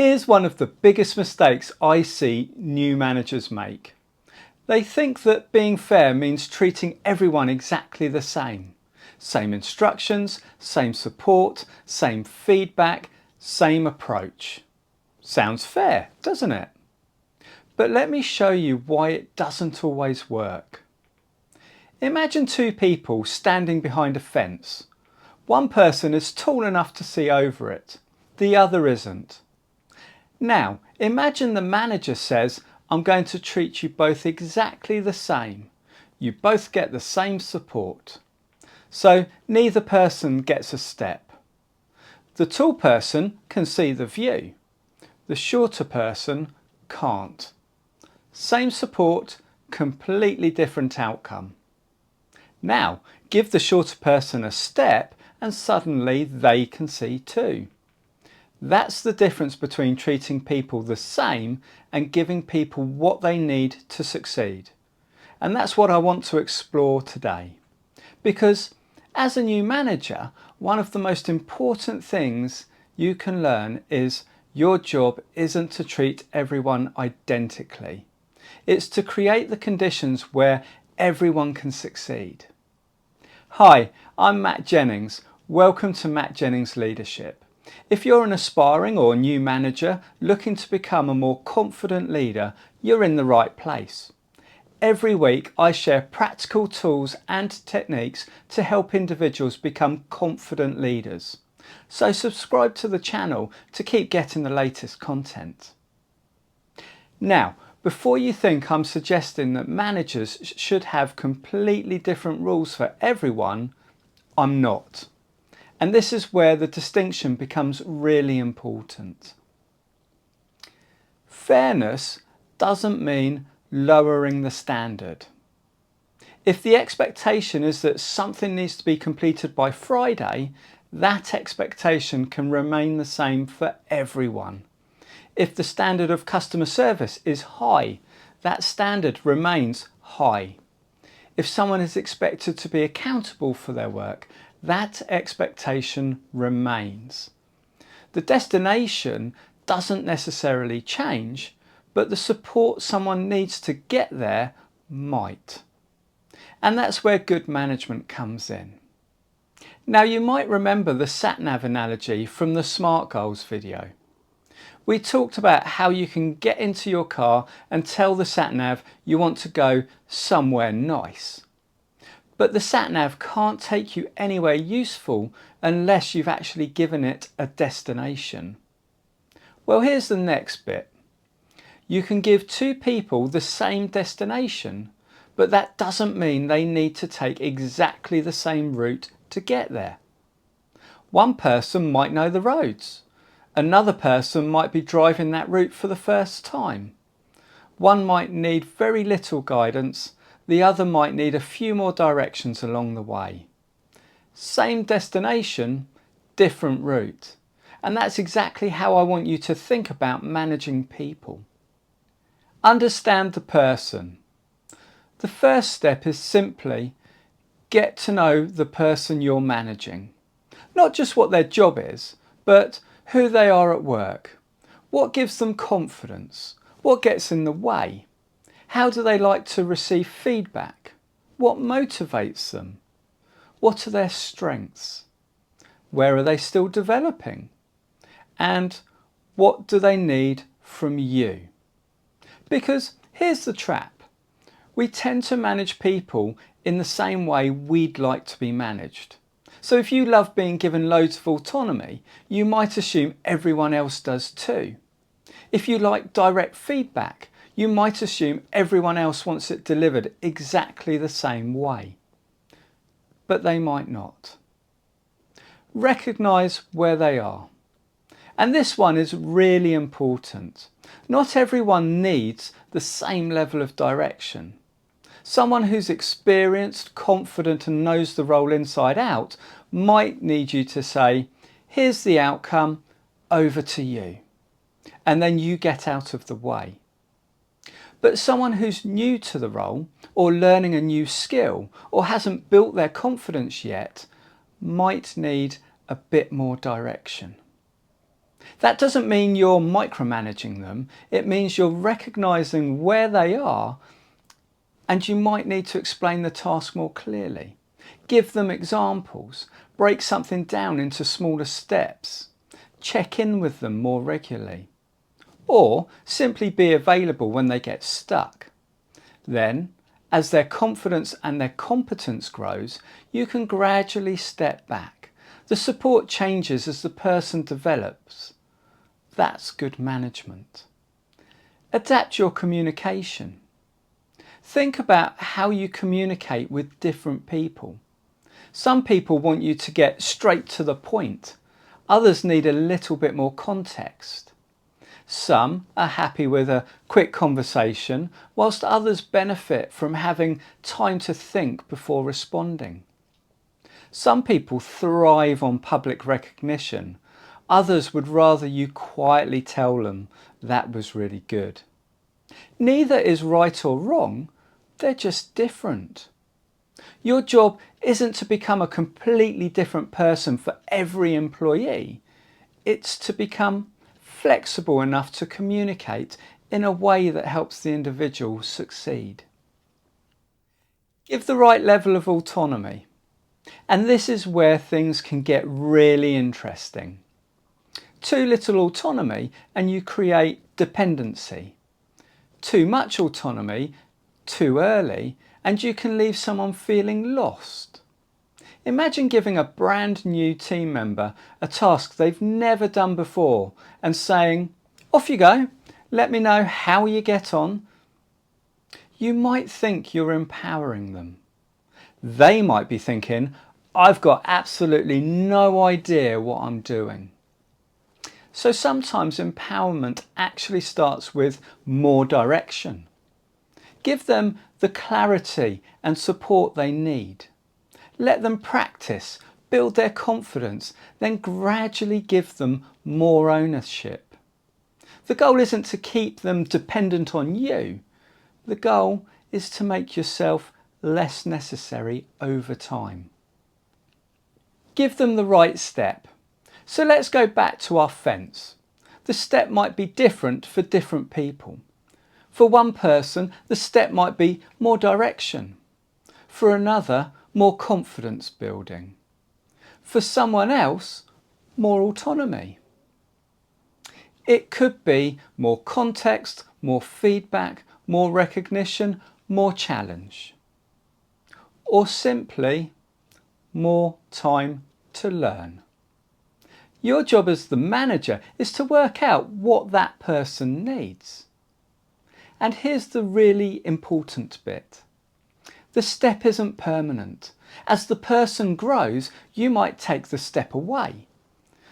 Here's one of the biggest mistakes I see new managers make. They think that being fair means treating everyone exactly the same. Same instructions, same support, same feedback, same approach. Sounds fair, doesn't it? But let me show you why it doesn't always work. Imagine two people standing behind a fence. One person is tall enough to see over it, the other isn't. Now, imagine the manager says, I'm going to treat you both exactly the same. You both get the same support. So neither person gets a step. The tall person can see the view. The shorter person can't. Same support, completely different outcome. Now, give the shorter person a step and suddenly they can see too. That's the difference between treating people the same and giving people what they need to succeed. And that's what I want to explore today. Because as a new manager, one of the most important things you can learn is your job isn't to treat everyone identically. It's to create the conditions where everyone can succeed. Hi, I'm Matt Jennings. Welcome to Matt Jennings Leadership. If you're an aspiring or new manager looking to become a more confident leader, you're in the right place. Every week I share practical tools and techniques to help individuals become confident leaders. So subscribe to the channel to keep getting the latest content. Now, before you think I'm suggesting that managers should have completely different rules for everyone, I'm not. And this is where the distinction becomes really important. Fairness doesn't mean lowering the standard. If the expectation is that something needs to be completed by Friday, that expectation can remain the same for everyone. If the standard of customer service is high, that standard remains high. If someone is expected to be accountable for their work, that expectation remains. The destination doesn't necessarily change, but the support someone needs to get there might. And that's where good management comes in. Now, you might remember the sat-nav analogy from the SMART Goals video. We talked about how you can get into your car and tell the sat-nav you want to go somewhere nice. But the sat-nav can't take you anywhere useful unless you've actually given it a destination. Well, here's the next bit. You can give two people the same destination, but that doesn't mean they need to take exactly the same route to get there. One person might know the roads. Another person might be driving that route for the first time. One might need very little guidance. The other might need a few more directions along the way. Same destination, different route. And that's exactly how I want you to think about managing people. Understand the person. The first step is simply get to know the person you're managing. Not just what their job is, but who they are at work. What gives them confidence? What gets in the way? How do they like to receive feedback? What motivates them? What are their strengths? Where are they still developing? And what do they need from you? Because here's the trap. We tend to manage people in the same way we'd like to be managed. So if you love being given loads of autonomy, you might assume everyone else does too. If you like direct feedback, you might assume everyone else wants it delivered exactly the same way. But they might not. Recognise where they are. And this one is really important. Not everyone needs the same level of direction. Someone who's experienced, confident and knows the role inside out might need you to say, here's the outcome, over to you. And then you get out of the way. But someone who's new to the role or learning a new skill or hasn't built their confidence yet might need a bit more direction. That doesn't mean you're micromanaging them. It means you're recognizing where they are, and you might need to explain the task more clearly. Give them examples, break something down into smaller steps, check in with them more regularly, or simply be available when they get stuck. Then, as their confidence and their competence grows, you can gradually step back. The support changes as the person develops. That's good management. Adapt your communication. Think about how you communicate with different people. Some people want you to get straight to the point. Others need a little bit more context. Some are happy with a quick conversation, whilst others benefit from having time to think before responding. Some people thrive on public recognition. Others would rather you quietly tell them that was really good. Neither is right or wrong, they're just different. Your job isn't to become a completely different person for every employee. It's to become flexible enough to communicate in a way that helps the individual succeed. Give the right level of autonomy. And this is where things can get really interesting. Too little autonomy and you create dependency. Too much autonomy too early and you can leave someone feeling lost. Imagine giving a brand new team member a task they've never done before and saying, "Off you go, let me know how you get on." You might think you're empowering them. They might be thinking, "I've got absolutely no idea what I'm doing." So sometimes empowerment actually starts with more direction. Give them the clarity and support they need. Let them practice, build their confidence, then gradually give them more ownership. The goal isn't to keep them dependent on you. The goal is to make yourself less necessary over time. Give them the right step. So let's go back to our fence. The step might be different for different people. For one person, the step might be more direction. For another, more confidence building. For someone else, more autonomy. It could be more context, more feedback, more recognition, more challenge. Or simply more time to learn. Your job as the manager is to work out what that person needs. And here's the really important bit. The step isn't permanent. As the person grows, you might take the step away.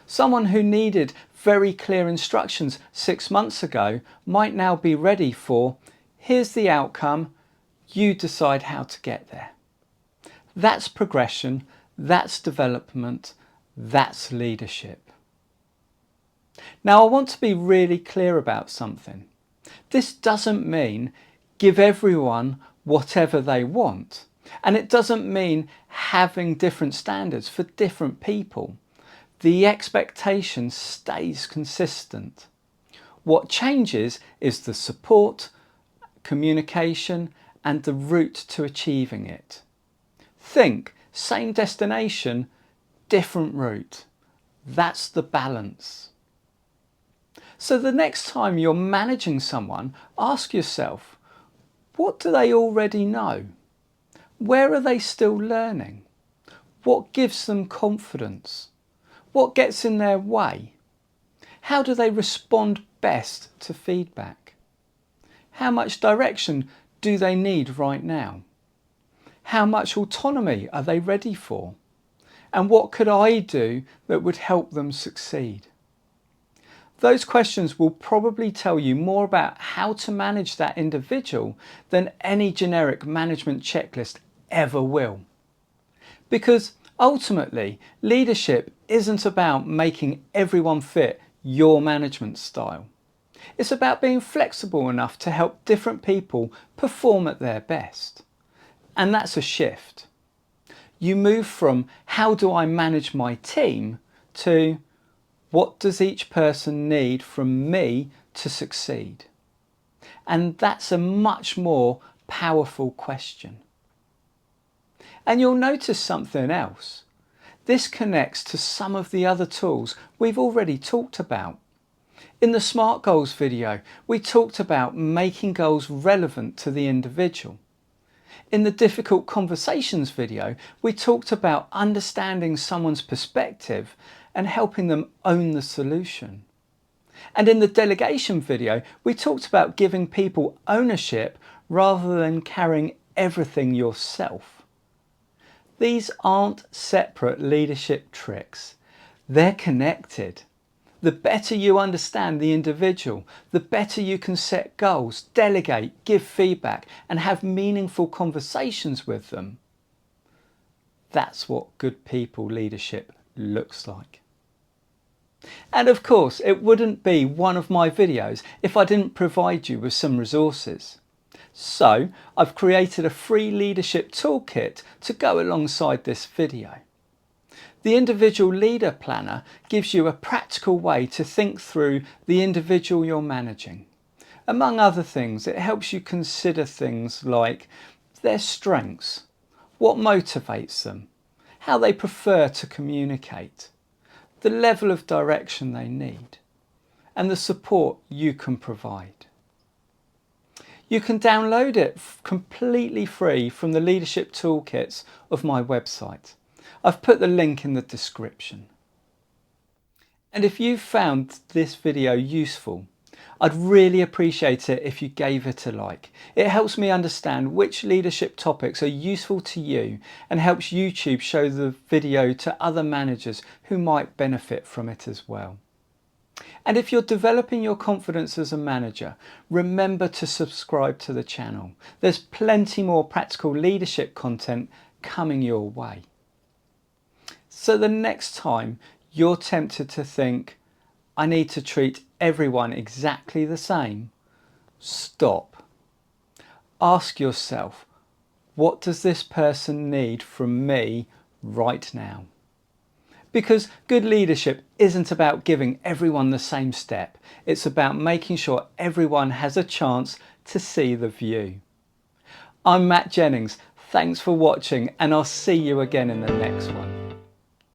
Someone who needed very clear instructions 6 months ago might now be ready for, "Here's the outcome, you decide how to get there." That's progression, that's development, that's leadership. Now I want to be really clear about something. This doesn't mean give everyone whatever they want, and it doesn't mean having different standards for different people. The expectation stays consistent. What changes is the support, communication, and the route to achieving it. Think same destination, different route. That's the balance. So the next time you're managing someone, ask yourself, what do they already know? Where are they still learning? What gives them confidence? What gets in their way? How do they respond best to feedback? How much direction do they need right now? How much autonomy are they ready for? And what could I do that would help them succeed? Those questions will probably tell you more about how to manage that individual than any generic management checklist ever will. Because ultimately, leadership isn't about making everyone fit your management style. It's about being flexible enough to help different people perform at their best. And that's a shift. You move from how do I manage my team to What does each person need from me to succeed? And that's a much more powerful question. And you'll notice something else. This connects to some of the other tools we've already talked about. In the SMART Goals video, we talked about making goals relevant to the individual. In the Difficult Conversations video, we talked about understanding someone's perspective and helping them own the solution. And in the Delegation video, we talked about giving people ownership rather than carrying everything yourself. These aren't separate leadership tricks. They're connected. The better you understand the individual, the better you can set goals, delegate, give feedback, and have meaningful conversations with them. That's what good people leadership looks like. And of course, it wouldn't be one of my videos if I didn't provide you with some resources. So I've created a free leadership toolkit to go alongside this video. The Individual Leader Planner gives you a practical way to think through the individual you're managing. Among other things, it helps you consider things like their strengths, what motivates them, how they prefer to communicate, the level of direction they need, and the support you can provide. You can download it completely free from the leadership toolkits of my website. I've put the link in the description. And if you found this video useful, I'd really appreciate it if you gave it a like. It helps me understand which leadership topics are useful to you and helps YouTube show the video to other managers who might benefit from it as well. And if you're developing your confidence as a manager, remember to subscribe to the channel. There's plenty more practical leadership content coming your way. So the next time you're tempted to think, I need to treat everyone exactly the same, stop. Ask yourself, what does this person need from me right now? Because good leadership isn't about giving everyone the same step. It's about making sure everyone has a chance to see the view. I'm Matt Jennings. Thanks for watching, and I'll see you again in the next one.